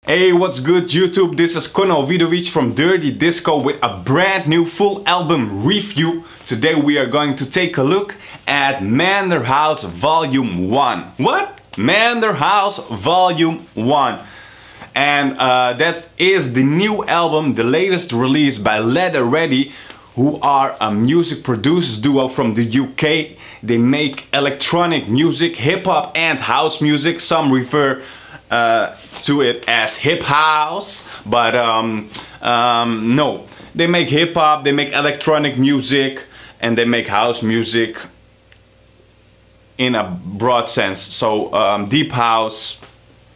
Hey, what's good YouTube? This is Kono Vidovic from Dirty Disco with a brand new full album review. Today we are going to take a look at Mander House Volume 1. What? Mander House Volume 1. And that is the new album, the latest release by Letherette, who are a music producers duo from the UK. They make electronic music, hip-hop and house music. Some refer to it as hip house, but no, they make hip hop, they make electronic music, and they make house music in a broad sense. So deep house,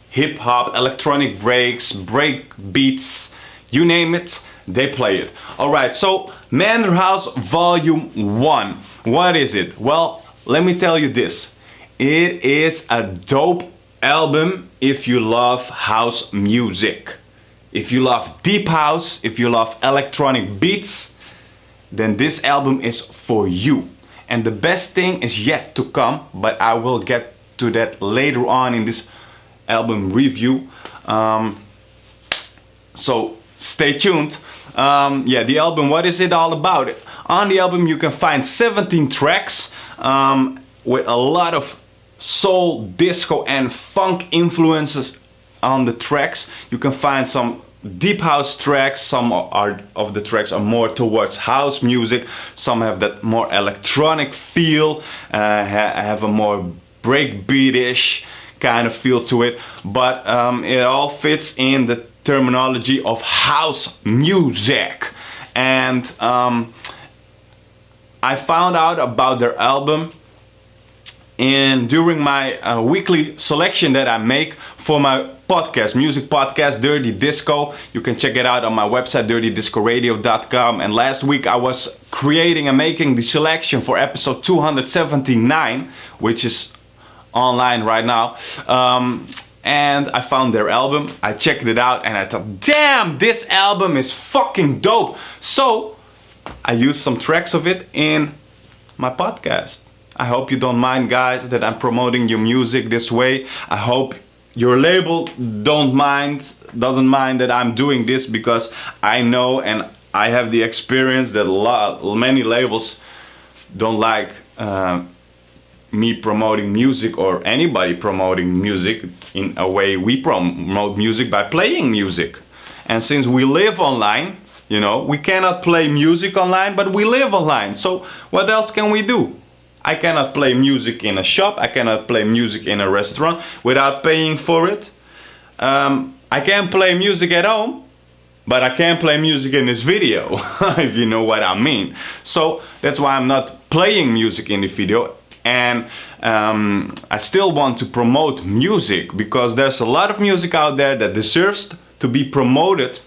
hip hop, electronic breaks, break beats, you name it, they play it. Alright, so Mander House Volume 1. What is it? Well, let me tell you this. It is a dope album if you love house music. If you love deep house, if you love electronic beats, then this album is for you. And the best thing is yet to come, but I will get to that later on in this album review. So stay tuned. Yeah, the album, what is it all about? On the album you can find 17 tracks with a lot of soul, disco and funk influences on the tracks. You can find some deep house tracks, some of the tracks are more towards house music, some have that more electronic feel, have a more breakbeat-ish kind of feel to it, but it all fits in the terminology of house music. And I found out about their album during my weekly selection that I make for my podcast, music podcast, Dirty Disco. You can check it out on my website, dirtydiscoradio.com. And last week I was creating and making the selection for episode 279, which is online right now. And I found their album, I checked it out, and I thought, damn, this album is fucking dope. So I used some tracks of it in my podcast. I hope you don't mind, guys, that I'm promoting your music this way. I hope your label doesn't mind that I'm doing this, because I know and I have the experience that many labels don't like me promoting music, or anybody promoting music in a way we promote music, by playing music. And since we live online, you know, we cannot play music online, but we live online. So what else can we do? I cannot play music in a shop, I cannot play music in a restaurant without paying for it. I can play music at home, but I can't play music in this video, if you know what I mean. So that's why I'm not playing music in the video. And I still want to promote music, because there's a lot of music out there that deserves to be promoted.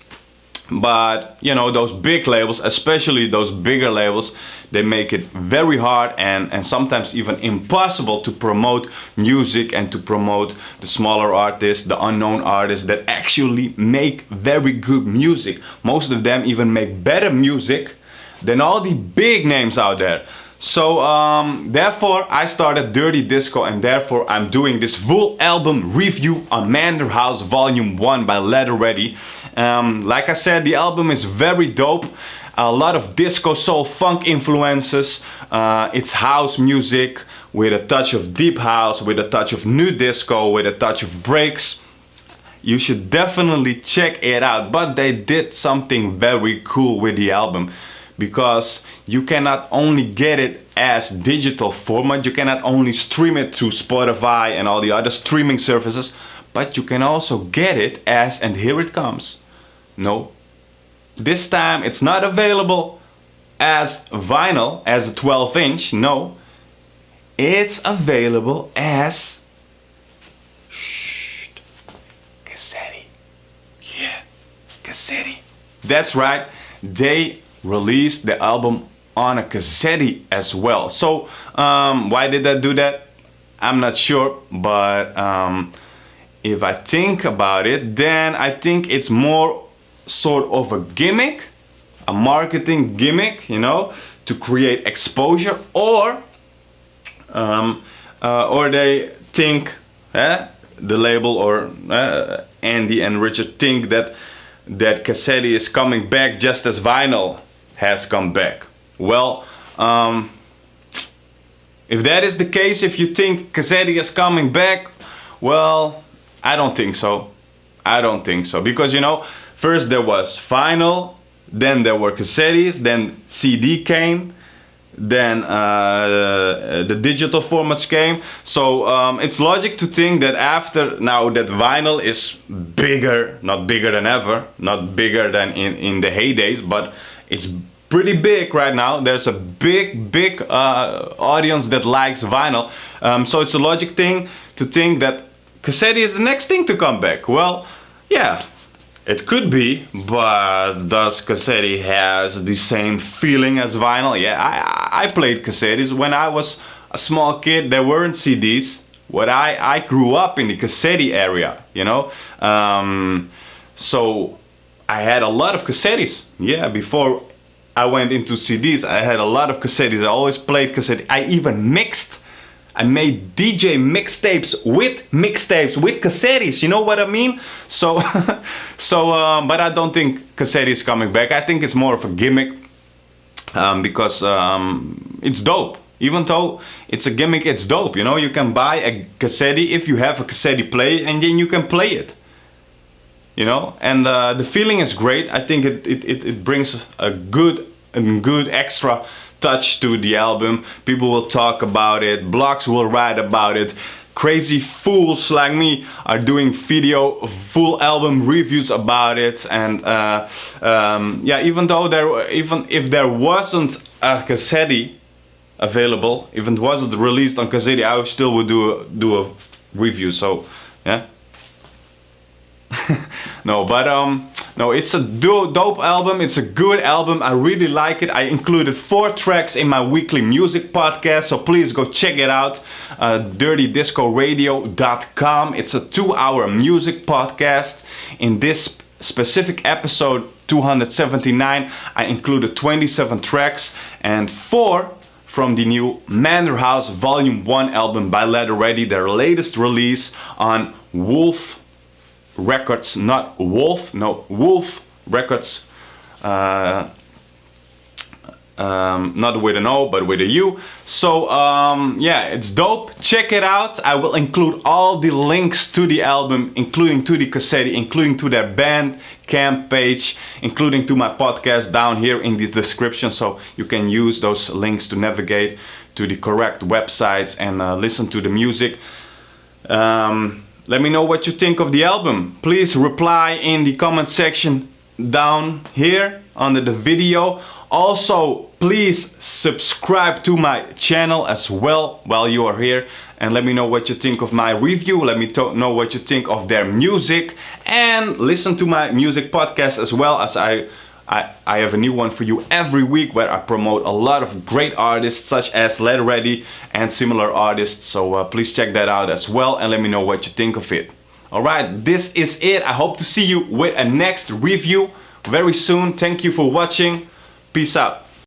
But you know, those big labels, especially those bigger labels, they make it very hard and sometimes even impossible to promote music and to promote the smaller artists, the unknown artists that actually make very good music. Most of them even make better music than all the big names out there. So therefore I started Dirty Disco, and therefore I'm doing this full album review on Mander House Volume 1 by Letherette. Like I said, the album is very dope. A lot of disco, soul, funk influences. It's house music with a touch of deep house, with a touch of new disco, with a touch of breaks. You should definitely check it out. But they did something very cool with the album, because you cannot only get it as digital format, you cannot only stream it to Spotify and all the other streaming services, but you can also get it as, and here it comes. No, this time it's not available as vinyl, as a 12-inch, no. It's available as Cassetti. Yeah, Cassetti. That's right, they released the album on a Cassetti as well. So why did I do that? I'm not sure, but if I think about it, then I think it's more sort of a gimmick, a marketing gimmick, you know, to create exposure, or they think the label or Andy and Richard think that Cassetti is coming back just as vinyl has come back. Well, if that is the case, if you think Cassetti is coming back, well, I don't think so. I don't think so. Because, you know, first there was vinyl, then there were cassettes, then CD came, then the digital formats came. So it's logic to think that after now that vinyl is bigger, not bigger than ever, not bigger than in the heydays, but it's pretty big right now. There's a big audience that likes vinyl. So it's a logic thing to think that Cassetti is the next thing to come back. Well, yeah, it could be, but does Cassetti has the same feeling as vinyl? Yeah, I played cassettes when I was a small kid. There weren't CDs. What I grew up in the Cassetti area, you know. So I had a lot of cassettes. Yeah, before I went into CDs, I had a lot of cassettes. I always played cassette. I even mixed. I made DJ mixtapes with cassettes. You know what I mean? So, but I don't think Cassetti is coming back. I think it's more of a gimmick because it's dope. Even though it's a gimmick, it's dope. You know, you can buy a Cassetti if you have a Cassetti player, and then you can play it. You know, and the feeling is great. I think it brings a good extra touch to the album. People will talk about it, blogs will write about it, crazy fools like me are doing full album reviews about it, and yeah, even if there wasn't a Cassetti available, if it wasn't released on Cassetti, I still would do a review. So yeah. No, but no, it's a dope album. It's a good album. I really like it. I included 4 tracks in my weekly music podcast, so please go check it out. dirtydiscoradio.com. It's a 2-hour music podcast. In this specific episode 279, I included 27 tracks and 4 from the new Mander House Volume 1 album by Letherette, their latest release on Wulf Records, not Wolf, no, Wulf Records, not with an O, but with a U. So yeah, it's dope. Check it out. I will include all the links to the album, including to the Cassetti, including to their bandcamp page, including to my podcast down here in this description, so you can use those links to navigate to the correct websites and listen to the music. Let me know what you think of the album. Please reply in the comment section down here under the video. Also, please subscribe to my channel as well while you are here, and let me know what you think of my review. Let me know what you think of their music, and listen to my music podcast as well, as I have a new one for you every week where I promote a lot of great artists such as Letherette and similar artists. So please check that out as well and let me know what you think of it. Alright, this is it. I hope to see you with a next review very soon. Thank you for watching. Peace out.